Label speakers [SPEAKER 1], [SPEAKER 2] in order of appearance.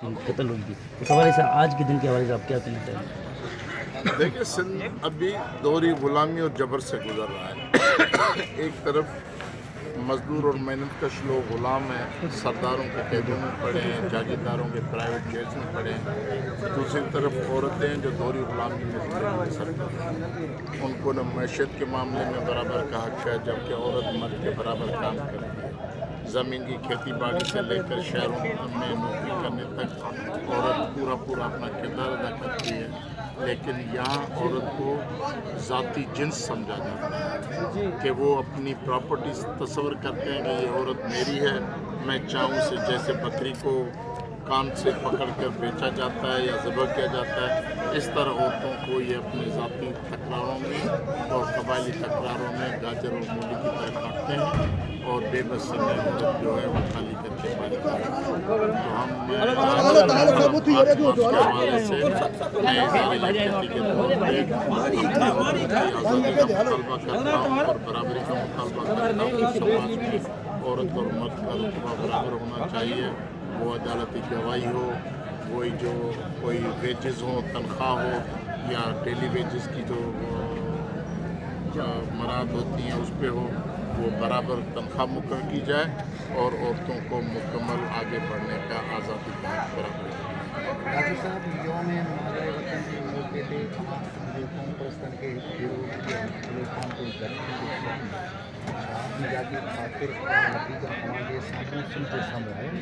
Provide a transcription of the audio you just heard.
[SPEAKER 1] خواتین قتل ہوئی تھی، اس حوالے سے آج کے دن کے حوالے سے آپ کیا کہنا چاہیں گے؟
[SPEAKER 2] دیکھیے سندھ ابھی دوری غلامی اور جبر سے گزر رہا ہے. ایک طرف مزدور اور محنت کش لوگ غلام ہیں، سرداروں کے قیدوں میں پڑے ہیں، جاگیرداروں کے پرائیویٹ جیلز میں پڑے ہیں. دوسری طرف عورتیں ہیں جو دوری غلامی میں زندگی بسر کرتی ہیں. ان کو نہ معیشت کے معاملے میں برابر کا حق ہے، جبکہ عورت مرد کے برابر کام کرتی ہے. زمین کی کھیتی باڑی سے لے کر شہروں میں نوکری کرنے تک عورت پورا اپنا کردار ادا کرتی ہے. لیکن یہاں عورت کو ذاتی جنس سمجھا جاتا ہے کہ وہ اپنی پراپرٹیز تصور کرتے ہیں کہ یہ عورت میری ہے، میں چاہوں سے جیسے بکری کو کان سے پکڑ کر بیچا جاتا ہے یا ذبح کیا جاتا ہے، اس طرح عورتوں کو یہ اپنے ذاتی تکراروں میں اور قبائلی تکراروں میں گاجر اور مولی کی طرح کاٹتے ہیں اور بے بس عورت جو ہے وہ خالی کر کے پانی کرتے ہیں. تو ہم کے حوالے سے میں اظہار یکجہتی کے طور پہ عورت کی آزادی کا مطالبہ کرتا ہوں اور برابری کا مطالبہ کرتا ہوں کہ سماج میں عورت اور مرد کا رتبہ برابر ہونا چاہیے. وہ عدالتی گواہی ہو، وہی جو کوئی ویجز ہو، تنخواہ ہو یا ڈیلی ویجز کی جو مراد ہوتی ہیں اس پہ ہو، وہ برابر تنخواہ مقرر کی جائے اور عورتوں کو مکمل آگے بڑھنے کا آزادی کا حق برابر ہے.
[SPEAKER 3] ڈاکٹر صاحب یوم مادر وطن کے موقع پہ قوم پرستان کے گروہ کے پلیٹفارم کو جاتی خاطر نتیجہ ہمارے سامنے سنتے سامنے